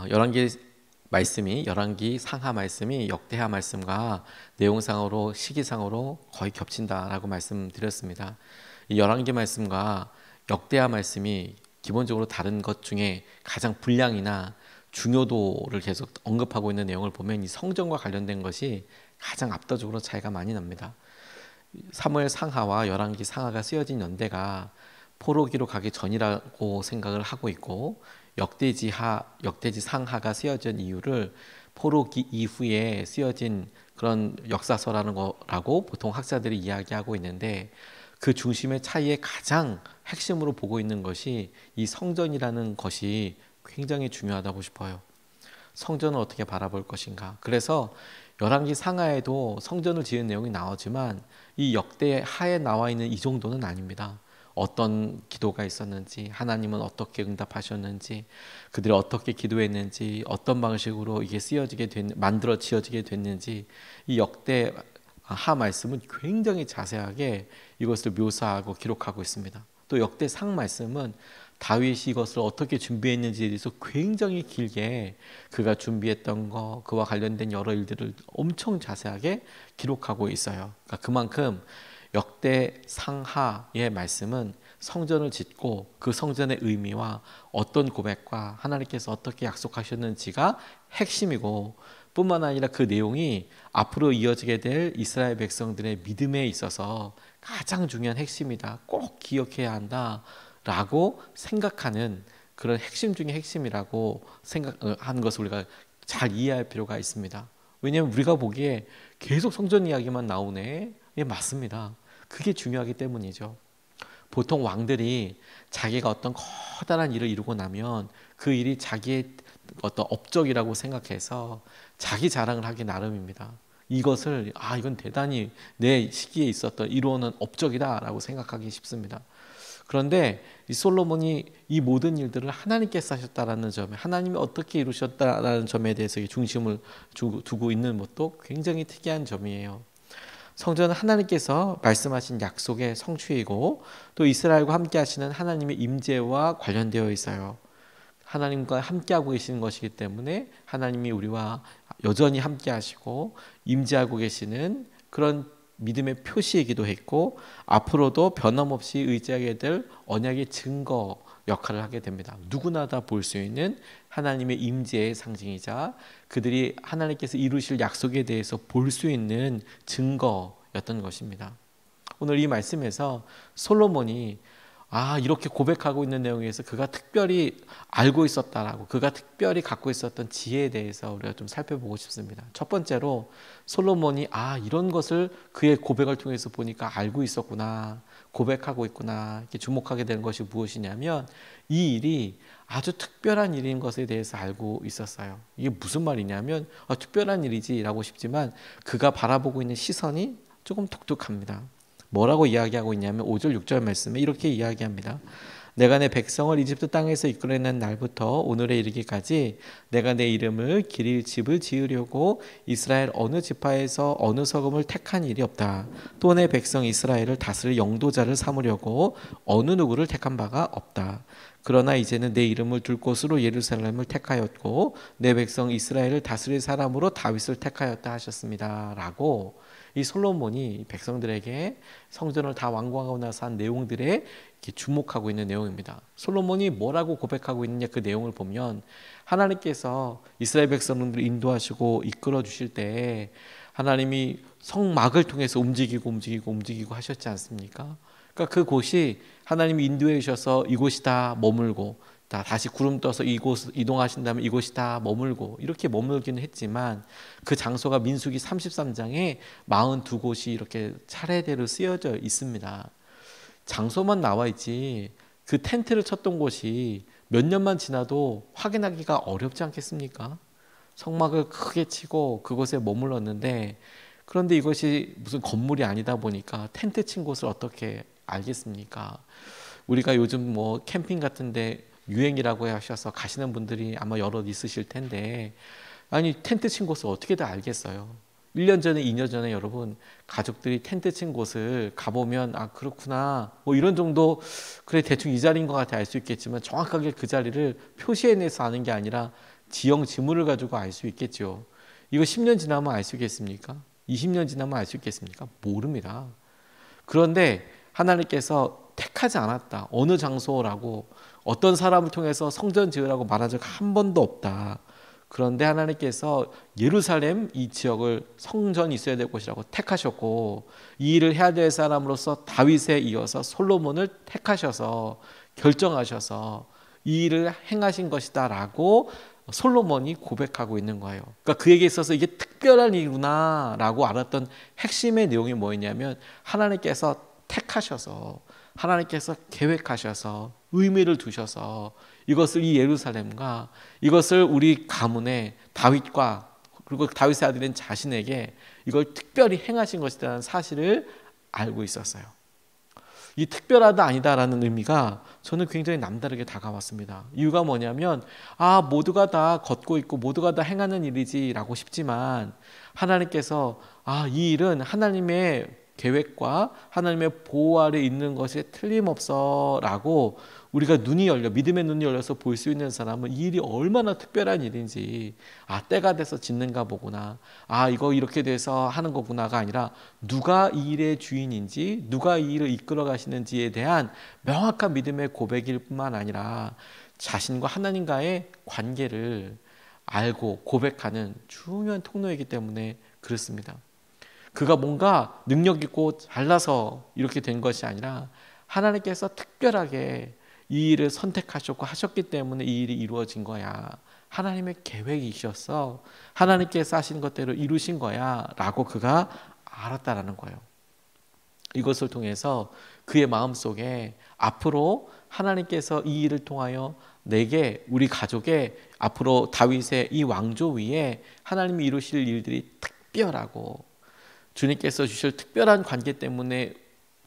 열왕기 말씀이 열왕기 상하 말씀이 역대하 말씀과 내용상으로 시기상으로 거의 겹친다라고 말씀드렸습니다. 이 열왕기 말씀과 역대하 말씀이 기본적으로 다른 것 중에 가장 분량이나 중요도를 계속 언급하고 있는 내용을 보면 이 성전과 관련된 것이 가장 압도적으로 차이가 많이 납니다. 사무엘 상하와 열왕기 상하가 쓰여진 연대가 포로기로 가기 전이라고 생각을 하고 있고, 역대지 상하가 쓰여진 이유를 포로기 이후에 쓰여진 그런 역사서라는 거라고 보통 학자들이 이야기하고 있는데, 그 중심의 차이의 가장 핵심으로 보고 있는 것이 이 성전이라는 것이 굉장히 중요하다고 싶어요. 성전을 어떻게 바라볼 것인가. 그래서 열왕기 상하에도 성전을 지은 내용이 나오지만 이 역대하에 나와 있는 이 정도는 아닙니다. 어떤 기도가 있었는지, 하나님은 어떻게 응답하셨는지, 그들이 어떻게 기도했는지, 어떤 방식으로 이게 만들어 지어지게 됐는지, 이 역대하 말씀은 굉장히 자세하게 이것을 묘사하고 기록하고 있습니다. 또 역대상 말씀은 다윗이 이것을 어떻게 준비했는지에 대해서 굉장히 길게 그가 준비했던 거, 그와 관련된 여러 일들을 엄청 자세하게 기록하고 있어요. 그러니까 그만큼 역대상하의 말씀은 성전을 짓고 그 성전의 의미와 어떤 고백과 하나님께서 어떻게 약속하셨는지가 핵심이고, 뿐만 아니라 그 내용이 앞으로 이어지게 될 이스라엘 백성들의 믿음에 있어서 가장 중요한 핵심이다, 꼭 기억해야 한다 라고 생각하는 그런 핵심 중에 핵심이라고 생각하는 것을 우리가 잘 이해할 필요가 있습니다. 왜냐하면 우리가 보기에 계속 성전 이야기만 나오네. 예, 맞습니다. 그게 중요하기 때문이죠. 보통 왕들이 자기가 어떤 커다란 일을 이루고 나면 그 일이 자기의 어떤 업적이라고 생각해서 자기 자랑을 하기 나름입니다. 이건 대단히 내 시기에 있었던 이루어낸 업적이다라고 생각하기 쉽습니다. 그런데 이 솔로몬이 이 모든 일들을 하나님께서 하셨다라는 점에, 하나님이 어떻게 이루셨다라는 점에 대해서 중심을 두고 있는 것도 굉장히 특이한 점이에요. 성전은 하나님께서 말씀하신 약속의 성취이고, 또 이스라엘과 함께 하시는 하나님의 임재와 관련되어 있어요. 하나님과 함께하고 계시는 것이기 때문에 하나님이 우리와 여전히 함께 하시고 임재하고 계시는 그런 믿음의 표시이기도 했고, 앞으로도 변함없이 의지하게 될 언약의 증거 역할을 하게 됩니다. 누구나 다 볼 수 있는 하나님의 임재의 상징이자 그들이 하나님께서 이루실 약속에 대해서 볼 수 있는 증거였던 것입니다. 오늘 이 말씀에서 솔로몬이 이렇게 고백하고 있는 내용에서 그가 특별히 알고 있었다라고, 그가 특별히 갖고 있었던 지혜에 대해서 우리가 좀 살펴보고 싶습니다. 첫 번째로 솔로몬이 이런 것을 그의 고백을 통해서 보니까 알고 있었구나, 고백하고 있구나, 이렇게 주목하게 되는 것이 무엇이냐면, 이 일이 아주 특별한 일인 것에 대해서 알고 있었어요. 이게 무슨 말이냐면 특별한 일이지 라고 싶지만 그가 바라보고 있는 시선이 조금 독특합니다. 뭐라고 이야기하고 있냐면 5절 6절 말씀에 이렇게 이야기합니다. 내가 내 백성을 이집트 땅에서 이끌어낸 날부터 오늘에 이르기까지 내가 내 이름을 기릴 집을 지으려고 이스라엘 어느 지파에서 어느 서금을 택한 일이 없다. 또 내 백성 이스라엘을 다스릴 영도자를 삼으려고 어느 누구를 택한 바가 없다. 그러나 이제는 내 이름을 둘 곳으로 예루살렘을 택하였고 내 백성 이스라엘을 다스릴 사람으로 다윗을 택하였다 하셨습니다 라고, 이 솔로몬이 백성들에게 성전을 다 완공하고 나서 한 내용들에 이렇게 주목하고 있는 내용입니다. 솔로몬이 뭐라고 고백하고 있느냐, 그 내용을 보면 하나님께서 이스라엘 백성들을 인도하시고 이끌어 주실 때 하나님이 성막을 통해서 움직이고 하셨지 않습니까? 그러니까 그곳이 하나님이 인도해 주셔서 이곳이다 머물고, 다시 구름 떠서 이곳 이동하신다면 이곳이다 머물고, 이렇게 머물기는 했지만 그 장소가 민수기 33장에 42곳이 이렇게 차례대로 쓰여져 있습니다. 장소만 나와 있지 그 텐트를 쳤던 곳이 몇 년만 지나도 확인하기가 어렵지 않겠습니까? 성막을 크게 치고 그곳에 머물렀는데, 그런데 이것이 무슨 건물이 아니다 보니까 텐트 친 곳을 어떻게 알겠습니까? 우리가 요즘 캠핑 같은데 유행이라고 하셔서 가시는 분들이 아마 여럿 있으실 텐데, 텐트 친 곳을 어떻게 다 알겠어요? 1년 전에 2년 전에 여러분 가족들이 텐트 친 곳을 가보면 그렇구나 이런 정도, 그래 대충 이 자리인 것 같아 알 수 있겠지만 정확하게 그 자리를 표시해내서 아는 게 아니라 지형 지물을 가지고 알 수 있겠죠. 이거 10년 지나면 알 수 있겠습니까? 20년 지나면 알 수 있겠습니까? 모릅니다. 그런데 하나님께서 택하지 않았다. 어느 장소라고 어떤 사람을 통해서 성전 지으라고 말한 적 한 번도 없다. 그런데 하나님께서 예루살렘 이 지역을 성전이 있어야 될 곳이라고 택하셨고, 이 일을 해야 될 사람으로서 다윗에 이어서 솔로몬을 택하셔서 결정하셔서 이 일을 행하신 것이다 라고 솔로몬이 고백하고 있는 거예요. 그러니까 그에게 있어서 이게 특별한 일이구나 라고 알았던 핵심의 내용이 뭐였냐면, 하나님께서 택하셔서, 하나님께서 계획하셔서, 의미를 두셔서 이것을 이 예루살렘과 이것을 우리 가문의 다윗과 그리고 다윗의 아들인 자신에게 이걸 특별히 행하신 것이라는 사실을 알고 있었어요. 이 특별하다 아니다라는 의미가 저는 굉장히 남다르게 다가왔습니다. 이유가 뭐냐면, 모두가 다 걷고 있고 모두가 다 행하는 일이지라고 싶지만, 하나님께서 이 일은 하나님의 계획과 하나님의 보호 아래 있는 것이 틀림없어라고 우리가 눈이 열려, 믿음의 눈이 열려서 볼 수 있는 사람은 이 일이 얼마나 특별한 일인지, 때가 돼서 짓는가 보구나, 이거 이렇게 돼서 하는 거구나가 아니라 누가 이 일의 주인인지, 누가 이 일을 이끌어 가시는지에 대한 명확한 믿음의 고백일 뿐만 아니라 자신과 하나님과의 관계를 알고 고백하는 중요한 통로이기 때문에 그렇습니다. 그가 뭔가 능력 있고 잘나서 이렇게 된 것이 아니라 하나님께서 특별하게 이 일을 선택하셨고 하셨기 때문에 이 일이 이루어진 거야. 하나님의 계획이셨어. 하나님께서 하신 것대로 이루신 거야 라고 그가 알았다라는 거예요. 이것을 통해서 그의 마음속에 앞으로 하나님께서 이 일을 통하여 내게, 우리 가족에, 앞으로 다윗의 이 왕조 위에 하나님이 이루실 일들이 특별하고 주님께서 주실 특별한 관계 때문에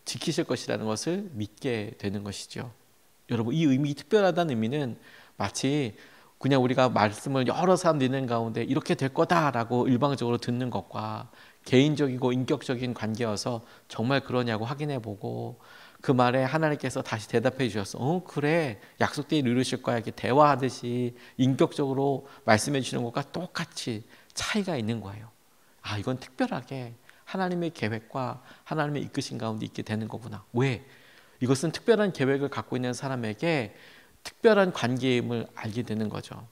지키실 것이라는 것을 믿게 되는 것이죠. 여러분, 이 의미, 특별하다는 의미는 마치 그냥 우리가 말씀을 여러 사람 듣는 가운데 이렇게 될 거다라고 일방적으로 듣는 것과 개인적이고 인격적인 관계여서 정말 그러냐고 확인해보고 그 말에 하나님께서 다시 대답해 주셔서 그래, 약속대로 이루실 거야, 이렇게 대화하듯이 인격적으로 말씀해 주시는 것과 똑같이 차이가 있는 거예요. 이건 특별하게 하나님의 계획과 하나님의 이끄신 가운데 있게 되는 거구나. 왜? 이것은 특별한 계획을 갖고 있는 사람에게 특별한 관계임을 알게 되는 거죠.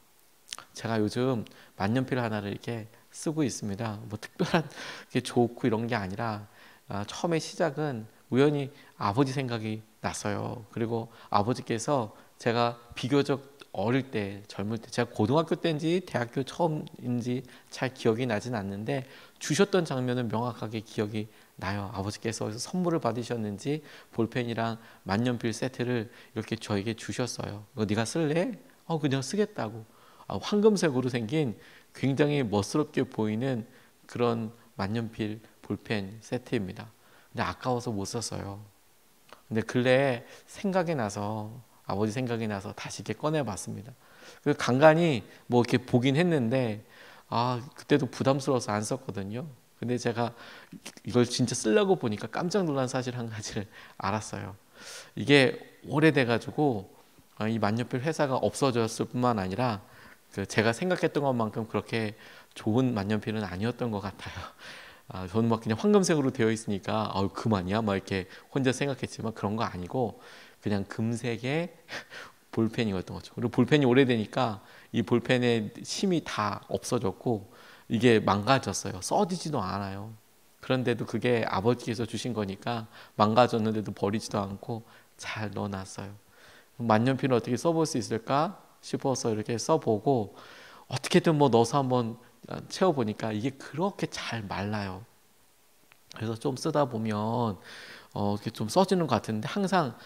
제가 요즘 만년필 하나를 이렇게 쓰고 있습니다. 뭐 특별한 게 좋고 이런 게 아니라 처음에 시작은 우연히 아버지 생각이 났어요. 그리고 아버지께서 제가 비교적 어릴 때, 젊을 때, 제가 고등학교 때인지 대학교 처음인지 잘 기억이 나진 않는데 주셨던 장면은 명확하게 기억이 나요. 아버지께서 선물을 받으셨는지 볼펜이랑 만년필 세트를 이렇게 저에게 주셨어요. 이거 네가 쓸래? 그냥 쓰겠다고. 황금색으로 생긴 굉장히 멋스럽게 보이는 그런 만년필 볼펜 세트입니다. 근데 아까워서 못 썼어요. 근데 근래에 생각이 나서, 아버지 생각이 나서 다시 이렇게 꺼내봤습니다. 그 간간히 뭐 이렇게 보긴 했는데 그때도 부담스러워서 안 썼거든요. 근데 제가 이걸 진짜 쓰려고 보니까 깜짝 놀란 사실 한 가지를 알았어요. 이게 오래돼가지고 이 만년필 회사가 없어졌을 뿐만 아니라 제가 생각했던 것만큼 그렇게 좋은 만년필은 아니었던 것 같아요. 저는 막 그냥 황금색으로 되어 있으니까 그만이야 막 이렇게 혼자 생각했지만 그런 거 아니고 그냥 금색의 볼펜이었던 거죠. 그리고 볼펜이 오래되니까 이 볼펜의 심이 다 없어졌고 이게 망가졌어요. 써지지도 않아요. 그런데도 그게 아버지께서 주신 거니까 망가졌는데도 버리지도 않고 잘 넣어놨어요. 만년필을 어떻게 써볼 수 있을까 싶어서 이렇게 써보고 어떻게든 뭐 넣어서 한번 채워보니까 이게 그렇게 잘 말라요. 그래서 좀 쓰다 보면 이렇게 좀 써지는 것 같은데 항상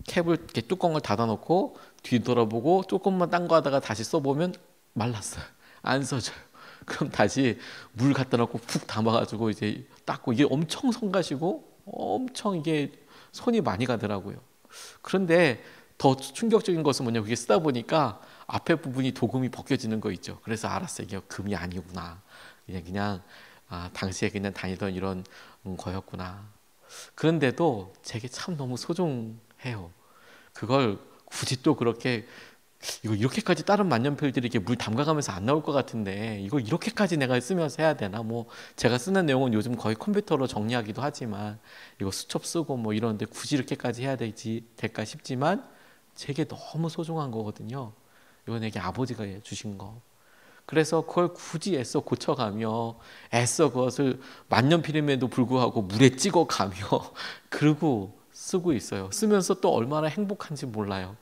캡을 이렇게 뚜껑을 닫아놓고 뒤돌아보고 조금만 딴 거 하다가 다시 써보면 말랐어요. 안 써져요. 그럼 다시 물 갖다 놓고 푹 담아가지고 이제 닦고, 이게 엄청 성가시고 엄청 이게 손이 많이 가더라고요. 그런데 더 충격적인 것은 뭐냐, 그게 쓰다 보니까 앞에 부분이 도금이 벗겨지는 거 있죠. 그래서 알았어요. 이게 금이 아니구나. 그냥 당시에 그냥 다니던 이런 거였구나. 그런데도 제게 참 너무 소중해요. 그걸 굳이 또 그렇게 이거 이렇게까지 다른 만년필들이 이렇게 물 담가가면서 안 나올 것 같은데 이거 이렇게까지 내가 쓰면서 해야 되나? 뭐 제가 쓰는 내용은 요즘 거의 컴퓨터로 정리하기도 하지만 이거 수첩 쓰고 뭐 이러는데 굳이 이렇게까지 해야 될까 싶지만 제게 너무 소중한 거거든요. 이건 내게 아버지가 주신 거. 그래서 그걸 굳이 애써 고쳐가며 애써 그것을 만년필임에도 불구하고 물에 찍어가며 그러고 쓰고 있어요. 쓰면서 또 얼마나 행복한지 몰라요.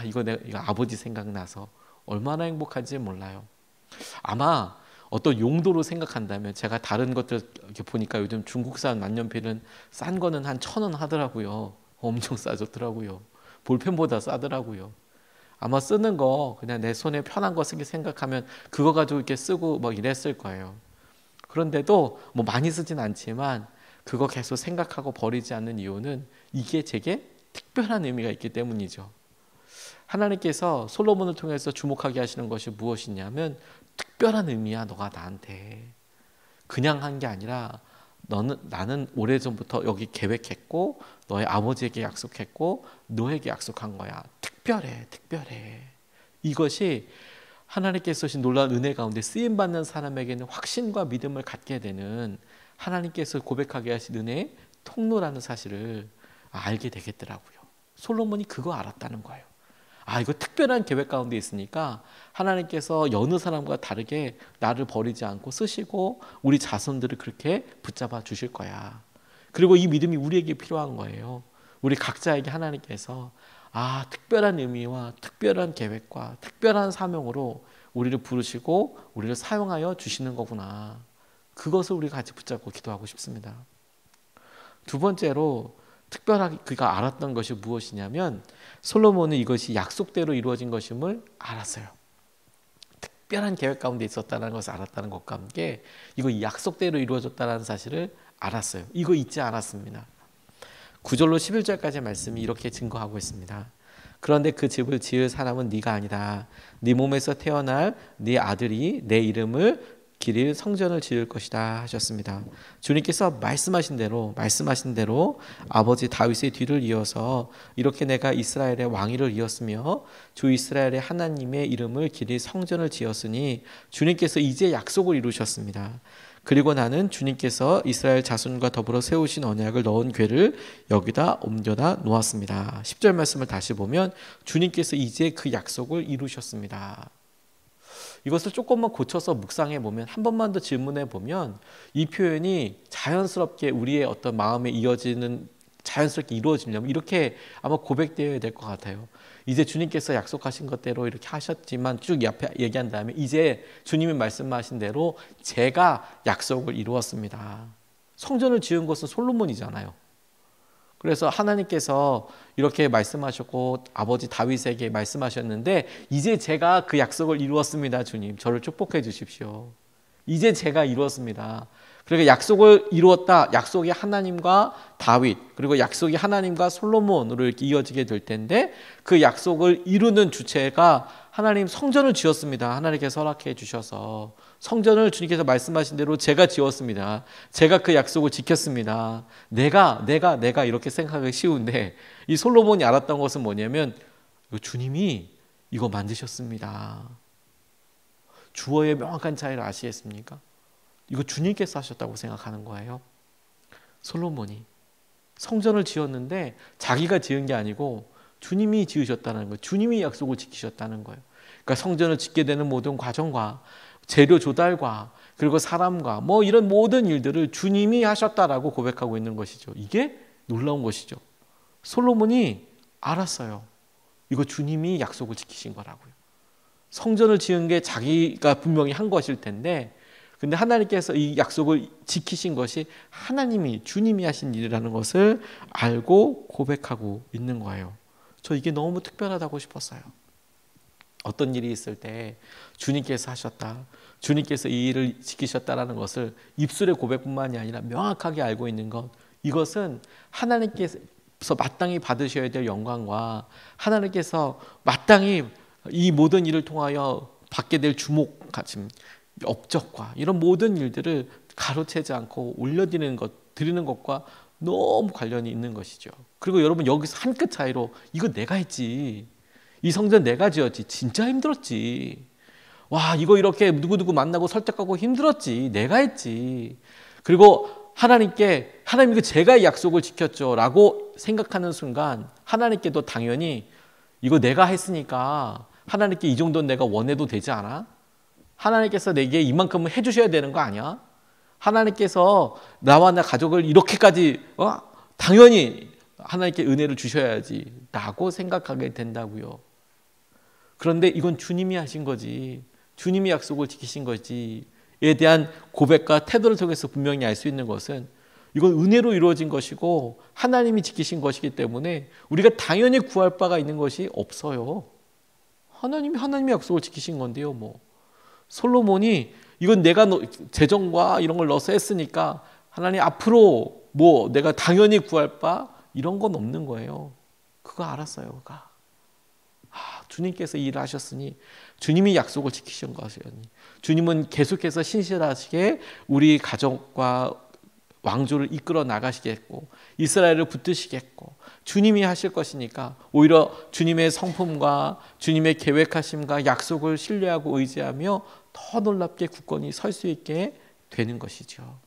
이거 아버지 생각나서 얼마나 행복한지 몰라요. 아마 어떤 용도로 생각한다면 제가 다른 것들 이렇게 보니까 요즘 중국산 만년필은 싼 거는 한 1,000원 하더라고요. 엄청 싸졌더라고요. 볼펜보다 싸더라고요. 아마 쓰는 거 그냥 내 손에 편한 거 쓰기 생각하면 그거 가지고 이렇게 쓰고 뭐 이랬을 거예요. 그런데도 뭐 많이 쓰진 않지만 그거 계속 생각하고 버리지 않는 이유는 이게 제게 특별한 의미가 있기 때문이죠. 하나님께서 솔로몬을 통해서 주목하게 하시는 것이 무엇이냐면 특별한 의미야. 너가 나한테 그냥 한 게 아니라 나는 오래전부터 여기 계획했고 너의 아버지에게 약속했고 너에게 약속한 거야. 특별해. 이것이 하나님께서 주신 놀라운 은혜 가운데 쓰임받는 사람에게는 확신과 믿음을 갖게 되는 하나님께서 고백하게 하신 은혜의 통로라는 사실을 알게 되겠더라고요. 솔로몬이 그거 알았다는 거예요. 이거 특별한 계획 가운데 있으니까 하나님께서 여느 사람과 다르게 나를 버리지 않고 쓰시고 우리 자손들을 그렇게 붙잡아 주실 거야. 그리고 이 믿음이 우리에게 필요한 거예요. 우리 각자에게 하나님께서 특별한 의미와 특별한 계획과 특별한 사명으로 우리를 부르시고 우리를 사용하여 주시는 거구나. 그것을 우리가 같이 붙잡고 기도하고 싶습니다. 두 번째로 특별하게 그가 알았던 것이 무엇이냐면 솔로몬은 이것이 약속대로 이루어진 것임을 알았어요. 특별한 계획 가운데 있었다는 것을 알았다는 것과 함께 이거 약속대로 이루어졌다는 사실을 알았어요. 이거 잊지 않았습니다. 9절로 11절까지 말씀이 이렇게 증거하고 있습니다. 그런데 그 집을 지을 사람은 네가 아니다. 네 몸에서 태어날 네 아들이 내 이름을 기릴 성전을 지을 것이다 하셨습니다. 주님께서 말씀하신 대로 아버지 다윗의 뒤를 이어서 이렇게 내가 이스라엘의 왕위를 이었으며 주 이스라엘의 하나님의 이름을 기릴 성전을 지었으니 주님께서 이제 약속을 이루셨습니다. 그리고 나는 주님께서 이스라엘 자손과 더불어 세우신 언약을 넣은 궤를 여기다 옮겨다 놓았습니다. 10절 말씀을 다시 보면 주님께서 이제 그 약속을 이루셨습니다. 이것을 조금만 고쳐서 묵상해 보면 한 번만 더 질문해 보면 이 표현이 자연스럽게 우리의 어떤 마음에 이어지는 자연스럽게 이루어지려면 이렇게 아마 고백되어야 될 것 같아요. 이제 주님께서 약속하신 것대로 이렇게 하셨지만 쭉 옆에 얘기한 다음에 이제 주님이 말씀하신 대로 제가 약속을 이루었습니다. 성전을 지은 것은 솔로몬이잖아요. 그래서 하나님께서 이렇게 말씀하셨고 아버지 다윗에게 말씀하셨는데 이제 제가 그 약속을 이루었습니다. 주님 저를 축복해 주십시오. 이제 제가 이루었습니다. 그러니까 약속을 이루었다. 약속이 하나님과 다윗 그리고 약속이 하나님과 솔로몬으로 이렇게 이어지게 될 텐데 그 약속을 이루는 주체가 하나님 성전을 지었습니다. 하나님께서 허락해 주셔서 성전을 주님께서 말씀하신 대로 제가 지었습니다. 제가 그 약속을 지켰습니다. 내가 이렇게 생각하기 쉬운데 이 솔로몬이 알았던 것은 뭐냐면 주님이 이거 만드셨습니다. 주어의 명확한 차이를 아시겠습니까? 이거 주님께서 하셨다고 생각하는 거예요. 솔로몬이 성전을 지었는데 자기가 지은 게 아니고 주님이 지으셨다는 거예요. 주님이 약속을 지키셨다는 거예요. 그러니까 성전을 짓게 되는 모든 과정과 재료 조달과 그리고 사람과 뭐 이런 모든 일들을 주님이 하셨다라고 고백하고 있는 것이죠. 이게 놀라운 것이죠. 솔로몬이 알았어요. 이거 주님이 약속을 지키신 거라고요. 성전을 지은 게 자기가 분명히 한 것일 텐데 근데 하나님께서 이 약속을 지키신 것이 하나님이 주님이 하신 일이라는 것을 알고 고백하고 있는 거예요. 저 이게 너무 특별하다고 싶었어요. 어떤 일이 있을 때 주님께서 하셨다. 주님께서 이 일을 지키셨다라는 것을 입술의 고백뿐만이 아니라 명확하게 알고 있는 것. 이것은 하나님께서 마땅히 받으셔야 될 영광과 하나님께서 마땅히 이 모든 일을 통하여 받게 될 주목, 업적과 이런 모든 일들을 가로채지 않고 올려드리는 것, 드리는 것과 너무 관련이 있는 것이죠. 그리고 여러분 여기서 한 끗 차이로 이거 내가 했지. 이 성전 내가 지었지. 진짜 힘들었지. 와, 이거 이렇게 누구누구 만나고 설득하고 힘들었지. 내가 했지. 그리고 하나님 그 제가 이 약속을 지켰죠 라고 생각하는 순간 하나님께도 당연히 이거 내가 했으니까 하나님께 이 정도는 내가 원해도 되지 않아? 하나님께서 내게 이만큼은 해주셔야 되는 거 아니야? 하나님께서 나와 나 가족을 이렇게까지 당연히 하나님께 은혜를 주셔야지 라고 생각하게 된다고요. 그런데 이건 주님이 하신 거지. 주님이 약속을 지키신 거지에 대한 고백과 태도를 통해서 분명히 알 수 있는 것은 이건 은혜로 이루어진 것이고 하나님이 지키신 것이기 때문에 우리가 당연히 구할 바가 있는 것이 없어요. 하나님이 약속을 지키신 건데요. 뭐 솔로몬이 이건 내가 재정과 이런 걸 넣어서 했으니까 하나님 앞으로 뭐 내가 당연히 구할 바 이런 건 없는 거예요. 그거 알았어요. 그가. 주님께서 일을 하셨으니 주님이 약속을 지키신 것이니 주님은 계속해서 신실하시게 우리 가족과 왕조를 이끌어 나가시겠고 이스라엘을 붙드시겠고 주님이 하실 것이니까 오히려 주님의 성품과 주님의 계획하심과 약속을 신뢰하고 의지하며 더 놀랍게 굳건히 설 수 있게 되는 것이죠.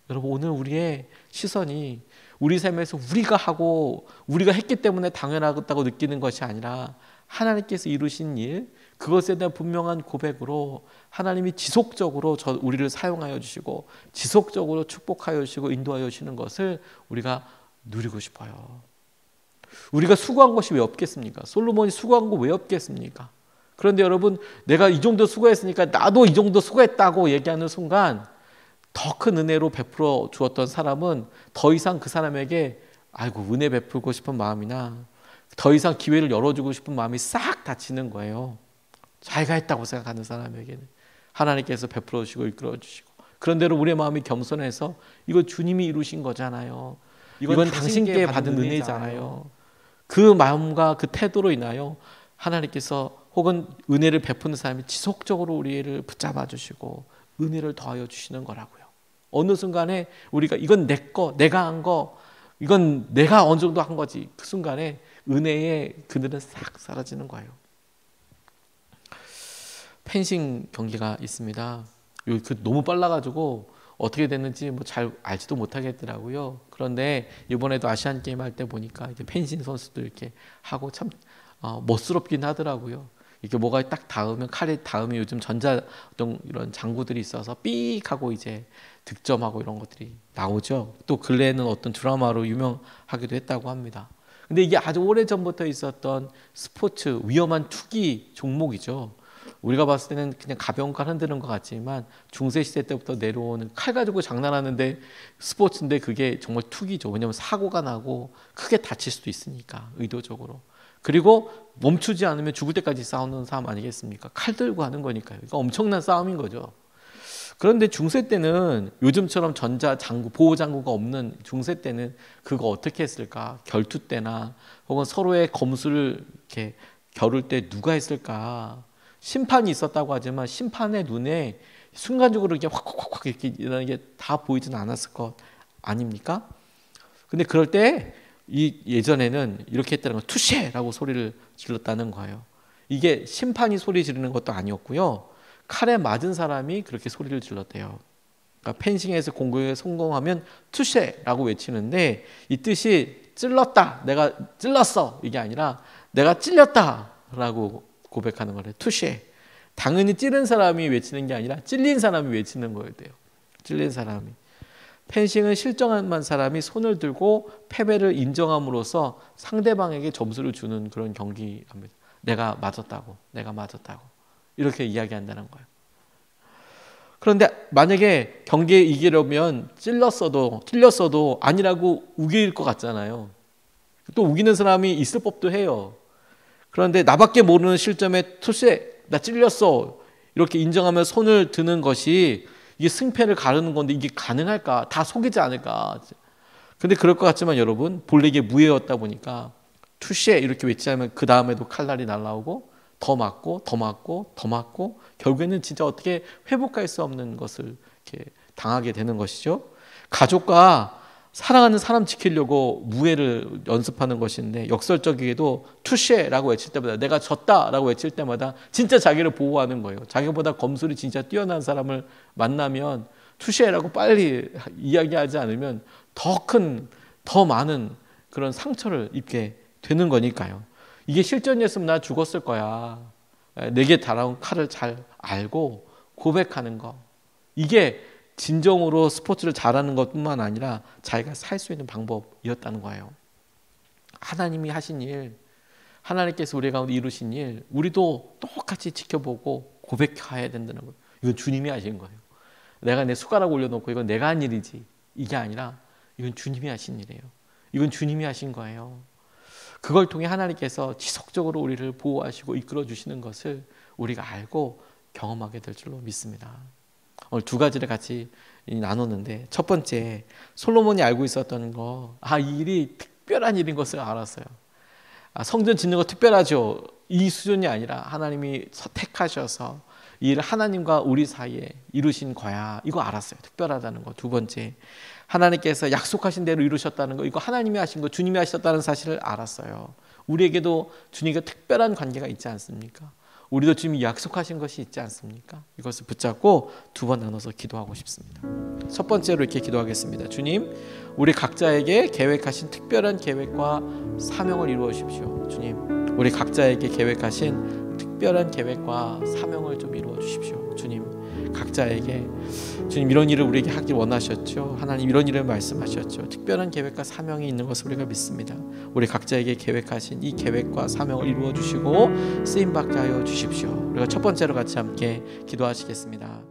여러분, 오늘 우리의 시선이 우리 삶에서 우리가 하고 우리가 했기 때문에 당연하다고 느끼는 것이 아니라 하나님께서 이루신 일, 그것에 대한 분명한 고백으로 하나님이 지속적으로 우리를 사용하여 주시고 지속적으로 축복하여 주시고 인도하여 주시는 것을 우리가 누리고 싶어요. 우리가 수고한 것이 왜 없겠습니까? 솔로몬이 수고한 거 왜 없겠습니까? 그런데 여러분, 내가 이 정도 수고했으니까 나도 이 정도 수고했다고 얘기하는 순간 더 큰 은혜로 베풀어 주었던 사람은 더 이상 그 사람에게 은혜 베풀고 싶은 마음이나 더 이상 기회를 열어주고 싶은 마음이 싹 닫히는 거예요. 자기가 했다고 생각하는 사람에게는 하나님께서 베풀어 주시고 이끌어 주시고, 그런대로 우리의 마음이 겸손해서 이거 주님이 이루신 거잖아요. 이건 당신께 받은 은혜잖아요. 그 마음과 그 태도로 인하여 하나님께서 혹은 은혜를 베푸는 사람이 지속적으로 우리를 붙잡아 주시고 은혜를 더하여 주시는 거라고요. 어느 순간에 우리가 이건 내 거, 내가 한 거, 이건 내가 어느 정도 한 거지, 그 순간에 은혜의 그늘은 싹 사라지는 거예요. 펜싱 경기가 있습니다. 너무 빨라가지고 어떻게 됐는지 잘 알지도 못하겠더라고요. 그런데 이번에도 아시안 게임 할 때 보니까 이제 펜싱 선수도 이렇게 하고 참 멋스럽긴 하더라고요. 이렇게 뭐가 딱 닿으면, 칼이 닿으면 요즘 전자동 이런 장구들이 있어서 삑 하고 이제 득점하고 이런 것들이 나오죠. 또 근래에는 어떤 드라마로 유명하기도 했다고 합니다. 근데 이게 아주 오래전부터 있었던 스포츠, 위험한 투기 종목이죠. 우리가 봤을 때는 그냥 가벼운 칼 흔드는 것 같지만 중세시대 때부터 내려오는 칼 가지고 장난하는데 스포츠인데 그게 정말 투기죠. 왜냐하면 사고가 나고 크게 다칠 수도 있으니까, 의도적으로. 그리고 멈추지 않으면 죽을 때까지 싸우는 싸움 아니겠습니까? 칼 들고 하는 거니까요. 그러니까 엄청난 싸움인 거죠. 그런데 중세 때는 요즘처럼 전자장구, 보호장구가 없는 중세 때는 그거 어떻게 했을까? 결투 때나 혹은 서로의 검술을 이렇게 겨룰 때 누가 했을까? 심판이 있었다고 하지만 심판의 눈에 순간적으로 이렇게 확 이렇게 이런 게 다 보이진 않았을 것 아닙니까? 근데 그럴 때 예전에는 이렇게 했다는 건 투쉐라고 소리를 질렀다는 거예요. 이게 심판이 소리 지르는 것도 아니었고요. 칼에 맞은 사람이 그렇게 소리를 질렀대요. 그러니까 펜싱에서 공격에 성공하면 투쉐라고 외치는데 이 뜻이 찔렀다, 내가 찔렀어, 이게 아니라 내가 찔렸다라고 고백하는 거래요. 투쉐. 당연히 찌른 사람이 외치는 게 아니라 찔린 사람이 외치는 거예요. 찔린 사람이. 펜싱은 실정한 사람이 손을 들고 패배를 인정함으로써 상대방에게 점수를 주는 그런 경기입니다. 내가 맞았다고 이렇게 이야기한다는 거예요. 그런데 만약에 경기에 이기려면 찔렸어도 아니라고 우길 것 같잖아요. 또 우기는 사람이 있을 법도 해요. 그런데 나밖에 모르는 실점에 투세, 나 찔렸어, 이렇게 인정하며 손을 드는 것이 이게 승패를 가르는 건데 이게 가능할까? 다 속이지 않을까? 근데 그럴 것 같지만 여러분, 본래 이게 무예였다 보니까 투쉐 이렇게 외치면 그 다음에도 칼날이 날라오고 더 맞고 결국에는 진짜 어떻게 회복할 수 없는 것을 이렇게 당하게 되는 것이죠. 가족과 사랑하는 사람 지키려고 무예를 연습하는 것인데 역설적이게도 투쉐라고 외칠 때마다 내가 졌다라고 외칠 때마다 진짜 자기를 보호하는 거예요. 자기보다 검술이 진짜 뛰어난 사람을 만나면 투쉐라고 빨리 이야기하지 않으면 더 많은 그런 상처를 입게 되는 거니까요. 이게 실전이었으면 나 죽었을 거야. 내게 달아온 칼을 잘 알고 고백하는 거. 이게 진정으로 스포츠를 잘하는 것뿐만 아니라 자기가 살 수 있는 방법이었다는 거예요. 하나님이 하신 일, 하나님께서 우리 가운데 이루신 일, 우리도 똑같이 지켜보고 고백해야 된다는 거예요. 이건 주님이 하신 거예요. 내가 내 숟가락 올려놓고 이건 내가 한 일이지, 이게 아니라 이건 주님이 하신 일이에요. 이건 주님이 하신 거예요. 그걸 통해 하나님께서 지속적으로 우리를 보호하시고 이끌어 주시는 것을 우리가 알고 경험하게 될 줄로 믿습니다. 오늘 두 가지를 같이 나눴는데, 첫 번째, 솔로몬이 알고 있었던 거, 이 일이 특별한 일인 것을 알았어요. 성전 짓는 거 특별하죠. 이 수준이 아니라 하나님이 택하셔서 이 일을 하나님과 우리 사이에 이루신 거야. 이거 알았어요. 특별하다는 거. 두 번째, 하나님께서 약속하신 대로 이루셨다는 거, 이거 하나님이 하신 거, 주님이 하셨다는 사실을 알았어요. 우리에게도 주님과 특별한 관계가 있지 않습니까? 우리도 주님이 약속하신 것이 있지 않습니까? 이것을 붙잡고 두 번 나눠서 기도하고 싶습니다. 첫 번째로 이렇게 기도하겠습니다. 주님, 우리 각자에게 계획하신 특별한 계획과 사명을 이루어 주십시오. 주님, 우리 각자에게 계획하신 특별한 계획과 사명을 좀 이루어 주십시오. 주님, 각자에게, 주님 이런 일을 우리에게 하길 원하셨죠. 하나님 이런 일을 말씀하셨죠. 특별한 계획과 사명이 있는 것을 우리가 믿습니다. 우리 각자에게 계획하신 이 계획과 사명을 이루어 주시고 쓰임받게 하여 주십시오. 우리가 첫 번째로 같이 함께 기도하시겠습니다.